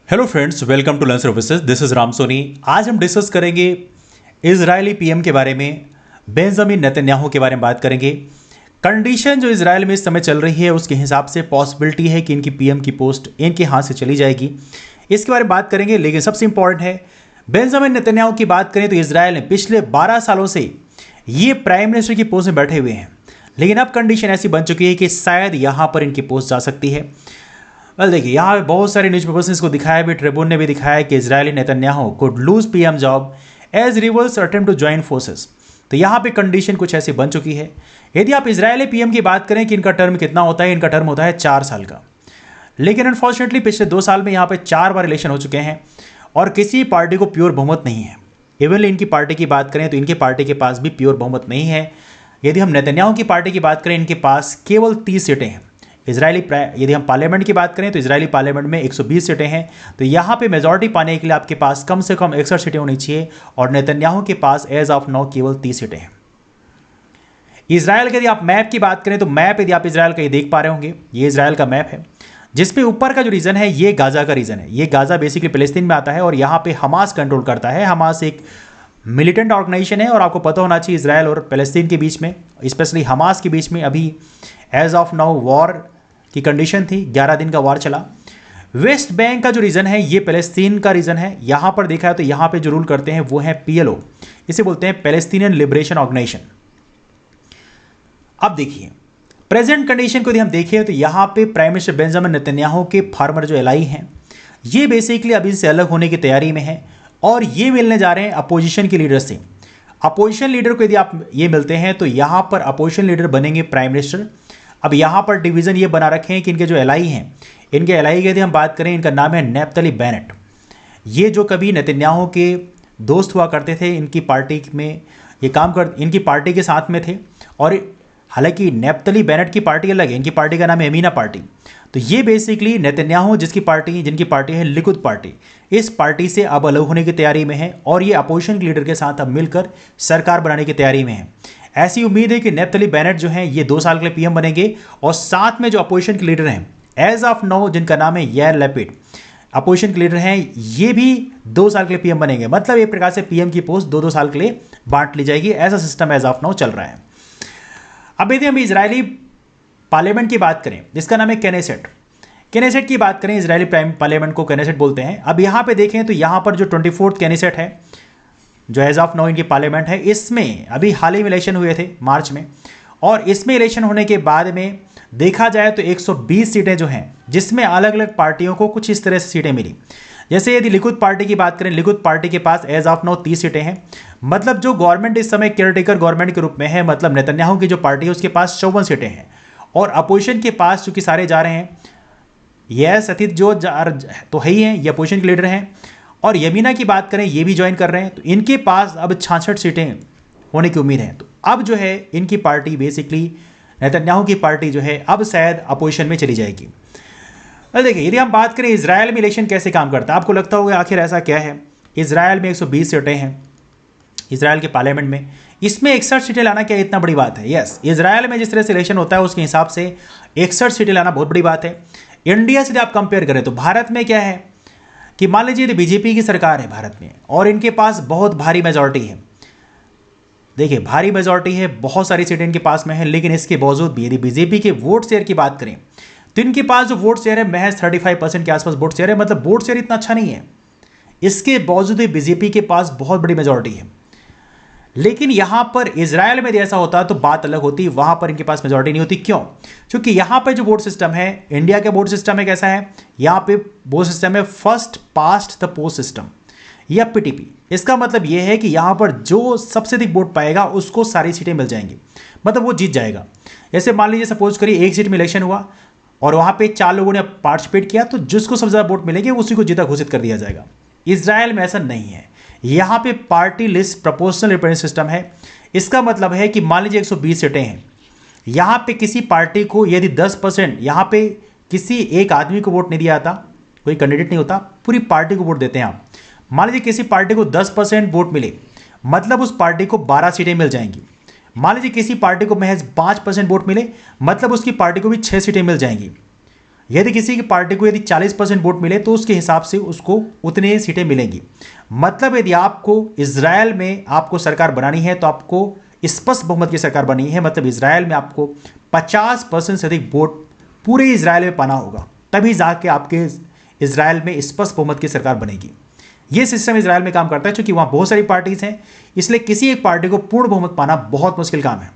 Hello friends, welcome to learn services. This is Ram Soni. आज हम discuss करेंगे इजरायली पीएम के बारे में, बेंजामिन नेतन्याहू के बारे में बात करेंगे। कंडीशन जो इजरायल में इस समय चल रही है उसके हिसाब से पॉसिबिलिटी है कि इनकी पीएम की पोस्ट इनके हाथ से चली जाएगी। इसके बारे में बात करेंगे, लेकिन सबसे इंपॉर्टेंट है बेंजामिन नेतन्याहू की बात करें तो इजरायल ने पिछले 12 सालों से ये प्राइम मिनिस्टर की पोस्ट में बैठे हुए हैं, लेकिन अब कंडीशन ऐसी बन चुकी है कि शायद यहाँ पर इनकी पोस्ट जा सकती है। देखिए, यहाँ पे बहुत सारे न्यूज़पेपर्स ने इसको दिखाया भी, ट्रिब्यून ने भी दिखाया कि Israeli Netanyahu could lose PM job as rivals attempt to join forces. तो यहाँ पे कंडीशन कुछ ऐसी बन चुकी है। यदि आप इजरायली पीएम की बात करें कि इनका टर्म कितना होता है, इनका टर्म होता है 4 साल का, लेकिन अनफॉर्चुनेटली पिछले 2 साल में यहाँ पे 4 बार इलेक्शन हो चुके हैं और किसी पार्टी को प्योर बहुमत नहीं है। इवनली इनकी पार्टी की बात करें तो इनकी पार्टी के पास भी प्योर बहुमत नहीं है। यदि हम नेतन्याहू की पार्टी की बात करें, इनके पास केवल 30 सीटें हैं। यदि हम पार्लियामेंट की बात करें तो इजरायली पार्लियामेंट में 120 सीटें हैं। तो यहाँ पे मेजॉरिटी पाने के लिए आपके पास कम से कम 61 सीटें होनी चाहिए और नेतन्याहू के पास एज ऑफ नाउ केवल 30 सीटें हैं। इजरायल के यदि आप मैप की बात करें तो मैप यदि आप इजरायल का ये देख पा रहे होंगे, ये इजरायल का मैप है, जिसपे ऊपर का जो रीजन है ये गाजा का रीजन है। ये गाजा बेसिकली फिलिस्तीन में आता है और यहाँ पे हमास कंट्रोल करता है। हमास एक मिलिटेंट ऑर्गेनाइजेशन है और आपको पता होना चाहिए इजरायल और फिलिस्तीन के बीच में, स्पेशली हमास के बीच में अभी एज ऑफ नाउ वॉर की कंडीशन थी। 11 दिन का वार चला। वेस्ट बैंक का जो रीजन है ये पैलेस्तीन का रीजन है। यहां पर देखा है तो यहां पे जो रूल करते हैं वो है पीएलओ, इसे बोलते हैं पैलेस्टीनियन लिबरेशन ऑर्गेनाइजेशन। अब देखिए प्रेजेंट कंडीशन को यदि हम देखें तो यहां पे प्राइम मिनिस्टर बेंजामिन नेतन्याहू के फार्मर जो एलाई हैं ये बेसिकली अभी से अलग होने की तैयारी में है और ये मिलने जा रहे हैं अपोजिशन के लीडर से। अपोजिशन लीडर को यदि आप ये मिलते हैं तो यहां पर अपोजिशन लीडर बनेंगे प्राइम मिनिस्टर। अब यहाँ पर डिवीज़न ये बना रखे हैं कि इनके जो एलाई हैं, इनके एलाई की यदि हम बात करें, इनका नाम है नेफ्तली बेनेट। ये जो कभी नेतन्याहू के दोस्त हुआ करते थे, इनकी पार्टी में ये इनकी पार्टी के साथ में थे। और हालांकि नेफ्तली बेनेट की पार्टी अलग है, इनकी पार्टी का नाम है एमीना पार्टी। तो ये बेसिकली नेतन्याहू जिनकी पार्टी है लिकुद पार्टी, इस पार्टी से अब अलग होने की तैयारी में है और ये अपोजिशन लीडर के साथ अब मिलकर सरकार बनाने की तैयारी में है। ऐसी उम्मीद है कि नेफ्तली बेनेट जो हैं ये 2 साल के लिए पीएम बनेंगे और साथ में जो अपोजिशन के लीडर हैं एज ऑफ नाउ जिनका नाम है यार लैपिड, अपोजिशन के लीडर हैं, ये भी 2 साल के लिए पीएम बनेंगे। मतलब एक प्रकार से पीएम की पोस्ट 2-2 साल के लिए बांट ली जाएगी। ऐसा सिस्टम एज ऑफ नाउ चल रहा है। अब यदि हम इजरायली पार्लियामेंट की बात करें जिसका नाम है केनेसेट की बात करें, इजरायली पार्लियामेंट को केनेसेट बोलते हैं। अब यहाँ पे देखें तो यहाँ पर जो 24th केनेसेट है जो एज ऑफ नाउ इनकी पार्लियामेंट है, इसमें अभी हाल ही में इलेक्शन हुए थे मार्च में, और इसमें इलेक्शन होने के बाद में देखा जाए तो 120 सीटें जो हैं जिसमें अलग अलग पार्टियों को कुछ इस तरह से सीटें मिली। जैसे यदि लिकुद पार्टी की बात करें, लिकुद पार्टी के पास एज ऑफ नाउ 30 सीटें हैं। मतलब जो गवर्नमेंट इस समय केयरटेकर गवर्नमेंट के रूप में है, मतलब नेतन्याहू की जो पार्टी है उसके पास 54 सीटें हैं और अपोजिशन के पास चूंकि सारे जा रहे हैं, यस अतीत जो तो है ही हैं, ये अपोजिशन के लीडर हैं। और यमीना की बात करें ये भी ज्वाइन कर रहे हैं, तो इनके पास अब 66 सीटें होने की उम्मीद है। तो अब जो है इनकी पार्टी बेसिकली नेतन्याहू की पार्टी जो है अब शायद अपोजिशन में चली जाएगी। देखिए यदि हम बात करें इजरायल में इलेक्शन कैसे काम करता है, आपको लगता होगा आखिर ऐसा क्या है। इजरायल में 120 सीटें हैं इजरायल के पार्लियामेंट में, इसमें 61 सीटें लाना क्या इतना बड़ी बात है। यस, इजरायल में जिस तरह से इलेक्शन होता है उसके हिसाब से 61 सीटें लाना बहुत बड़ी बात है। इंडिया से यदि आप कंपेयर करें तो भारत में क्या है कि मान लीजिए बीजेपी की सरकार है भारत में और इनके पास बहुत भारी मेजॉरिटी है। देखिए भारी मेजॉरिटी है, बहुत सारी सीटें इनके पास में है, लेकिन इसके बावजूद भी यदि बीजेपी के वोट शेयर की बात करें तो इनके पास जो वोट शेयर है महज 35% के आसपास वोट शेयर है। मतलब वोट शेयर इतना अच्छा नहीं है, इसके बावजूद भी बीजेपी के पास बहुत बड़ी मेजॉरिटी है। लेकिन यहां पर इजरायल में ऐसा होता तो बात अलग होती, वहां पर इनके पास मेजॉरिटी नहीं होती। क्यों? क्योंकि यहां पर जो वोट सिस्टम है, इंडिया का वोट सिस्टम है कैसा है, यहां पे वोट सिस्टम है first past the post system या पीटीपी। इसका मतलब यह है कि यहां पर जो सबसे अधिक वोट पाएगा उसको सारी सीटें मिल जाएंगी, मतलब वो जीत जाएगा। जैसे मान लीजिए सपोज करिए एक सीट में इलेक्शन हुआ और वहां पे 4 लोगों ने पार्टिसिपेट किया, तो जिसको सबसे ज्यादा वोट मिलेंगे उसी को जीता घोषित कर दिया जाएगा। इजरायल में ऐसा नहीं है, यहां पे party list proportional representation system है। इसका मतलब है कि मान लीजिए 120 सीटें हैं, यहां पे किसी पार्टी को यदि 10%, यहां पे किसी एक आदमी को वोट नहीं दिया जाता, कोई कैंडिडेट नहीं होता, पूरी पार्टी को वोट देते हैं आप। मान लीजिए किसी पार्टी को 10% वोट मिले, मतलब उस पार्टी को 12 सीटें मिल जाएंगी। मान लीजिए किसी पार्टी को महज 5% वोट मिले, मतलब उसकी पार्टी को भी 6 सीटें मिल जाएंगी। यदि किसी की पार्टी को यदि 40% वोट मिले तो उसके हिसाब से उसको उतने सीटें मिलेंगी। मतलब यदि आपको इजराइल में आपको सरकार बनानी है तो आपको स्पष्ट बहुमत की सरकार बनी है, मतलब इजराइल में आपको 50% से अधिक वोट पूरे इजराइल में पाना होगा, तभी जाके आपके इजराइल में स्पष्ट बहुमत की सरकार बनेगी। यह सिस्टम इजराइल में काम करता है, क्योंकि वहां बहुत सारी पार्टीज हैं, इसलिए किसी एक पार्टी को पूर्ण बहुमत पाना बहुत मुश्किल काम है।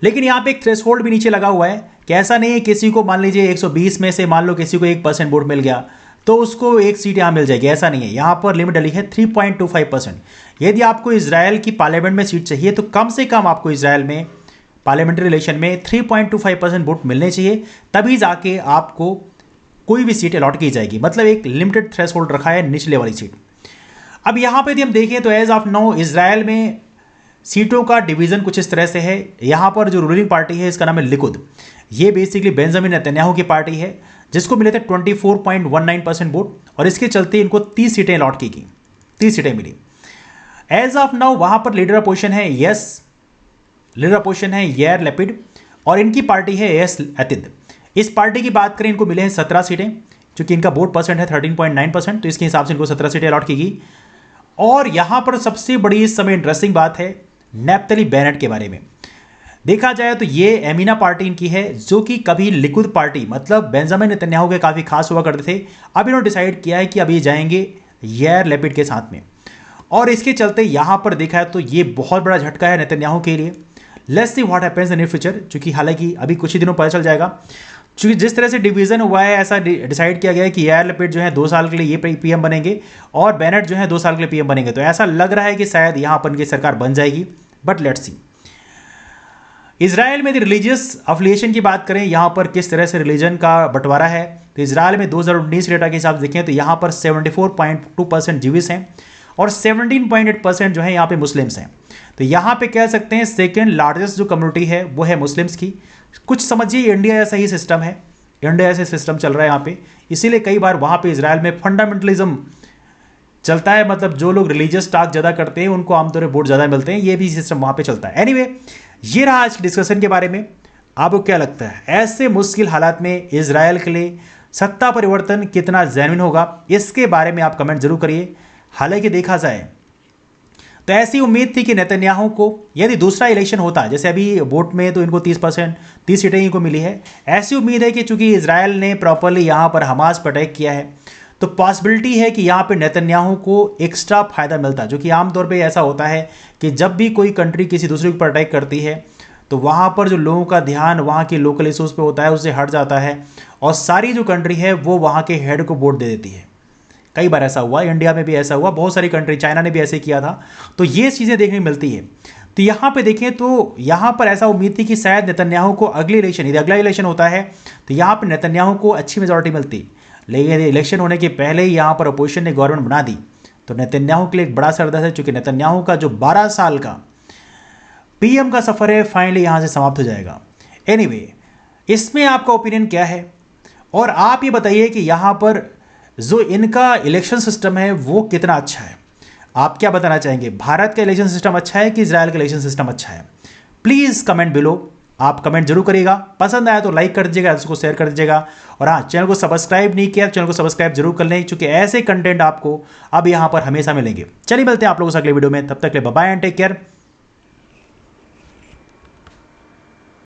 लेकिन यहां पे एक थ्रेशोल्ड भी नीचे लगा हुआ है कि ऐसा नहीं है किसी को मान लीजिए 120 में से मान लो किसी को 1% वोट मिल गया तो उसको एक सीट यहां मिल जाएगी, ऐसा नहीं है। यहां पर लिमिट डली है 3.25%। यदि आपको इजराइल की पार्लियामेंट में सीट चाहिए तो कम से कम आपको इजराइल में पार्लियामेंट्री इलेक्शन में 3.25% वोट मिलने चाहिए, तभी जाके आपको कोई भी सीट अलॉट की जाएगी। मतलब एक लिमिटेड थ्रेशोल्ड रखा है निचले वाली सीट। अब यहां पे यदि हम देखें तो एज ऑफ नाउ इजराइल में सीटों का डिवीजन कुछ इस तरह से है। यहां पर जो रूलिंग पार्टी है इसका नाम है लिकुद। ये बेसिकली बेंजामिन नेतन्याहू की पार्टी है, जिसको मिले थे 24.19% वोट, और इसके चलते इनको 30 सीटें अलॉट की गई, 30 सीटें मिली। एज ऑफ नाउ वहां पर लीडर अपोजिशन है यार लैपिड, और इनकी पार्टी है एस अतिद। इस पार्टी की बात करें, इनको मिले हैं 17 सीटें, चूंकि इनका वोट परसेंट है 13.9%, तो इसके हिसाब से इनको 17 सीटें अलॉट की गई। और यहां पर सबसे बड़ी इस समय इंटरेस्टिंग बात है नेफ्तली बेनेट के बारे में। देखा जाए तो ये एमिना पार्टी इनकी है, जो कि कभी लिकुद पार्टी मतलब बेंजामिन नेतन्याहू के काफ़ी खास हुआ करते थे। अब इन्होंने डिसाइड किया है कि अभी जाएंगे यार लैपिड के साथ में, और इसके चलते यहां पर देखा है तो ये बहुत बड़ा झटका है नेतन्याहू के लिए। Let's see what happens in near future, चूंकि हालांकि अभी कुछ ही दिनों पता चल जाएगा। चूंकि जिस तरह से डिवीजन हुआ है ऐसा डिसाइड किया गया है कि यार लैपिड जो है 2 साल के लिए ये पीएम बनेंगे और बेनेट जो है 2 साल के लिए पीएम बनेंगे, तो ऐसा लग रहा है कि शायद यहां पर इनकी सरकार बन जाएगी, बट लेट्स सी। इजराइल में रिलीजियस अफिलिएशन की बात करें, यहां पर किस तरह से रिलीजन का बंटवारा है, तो इजराइल में 2019 डेटा के हिसाब से देखें तो यहां पर 74.2% जीविस हैं और 17.8% जो है यहां पे मुस्लिम्स हैं। तो यहां पे कह सकते हैं सेकेंड लार्जेस्ट जो कम्युनिटी है वो है मुस्लिम्स की। कुछ समझिए इंडिया जैसा ही सिस्टम है, इंडिया जैसे सिस्टम चल रहा है यहाँ पे, इसीलिए कई बार वहां पे इजराइल में फंडामेंटलिज्म चलता है, मतलब जो लोग रिलीजियस टॉक ज़्यादा करते हैं उनको आमतौर पर वोट ज़्यादा मिलते हैं, ये भी सिस्टम वहां पे चलता है। एनीवे, ये रहा आज की डिस्कशन के बारे में। आपको क्या लगता है ऐसे मुश्किल हालात में इजराइल के लिए सत्ता परिवर्तन कितना जेन्युइन होगा, इसके बारे में आप कमेंट जरूर करिए। हालांकि देखा जाए तो ऐसी उम्मीद थी कि नेतन्याहू को यदि दूसरा इलेक्शन होता, जैसे अभी वोट में तो इनको 30 सीटें इनको मिली है, ऐसी उम्मीद है कि चूंकि इजराइल ने प्रॉपरली यहां पर हमास पर अटैक किया है तो पॉसिबिलिटी है कि यहाँ पे नेतन्याहू को एक्स्ट्रा फायदा मिलता है, जो कि आमतौर पे ऐसा होता है कि जब भी कोई कंट्री किसी दूसरे के ऊपर अटैक करती है तो वहाँ पर जो लोगों का ध्यान वहाँ के लोकल इशूज़ पे होता है उससे हट जाता है और सारी जो कंट्री है वो वहाँ के हेड को वोट दे देती है। कई बार ऐसा हुआ, इंडिया में भी ऐसा हुआ, बहुत सारी कंट्री, चाइना ने भी ऐसे किया था, तो ये चीज़ें देखने को मिलती है। तो यहाँ पे देखें तो यहाँ पर ऐसा उम्मीद थी कि शायद नेतन्याहू को यदि अगला इलेक्शन होता है तो यहाँ पर नेतन्याहू को अच्छी मेजॉरिटी मिलती, लेकिन यदि इलेक्शन होने के पहले ही यहाँ पर अपोजिशन ने गवर्नमेंट बना दी तो नेतन्याहू के लिए एक बड़ा सरदर्द है, चूंकि नेतन्याहू का जो 12 साल का पीएम का सफर है फाइनली यहाँ से समाप्त हो जाएगा। एनीवे, इसमें आपका ओपिनियन क्या है और आप ये बताइए कि यहाँ पर जो इनका इलेक्शन सिस्टम है वो कितना अच्छा है। आप क्या बताना चाहेंगे, भारत का इलेक्शन सिस्टम अच्छा है कि इजराइल का इलेक्शन सिस्टम अच्छा है? प्लीज़ कमेंट बिलो, आप कमेंट जरूर करिएगा। पसंद आया तो लाइक कर दीजिएगा, इसको शेयर कर दीजिएगा, और हाँ, चैनल को सब्सक्राइब नहीं किया चैनल को सब्सक्राइब जरूर कर लें, क्योंकि ऐसे कंटेंट आपको अब यहाँ पर हमेशा मिलेंगे। चलिए मिलते हैं आप लोगों से अगले वीडियो में, तब तक के लिए bye bye and take care.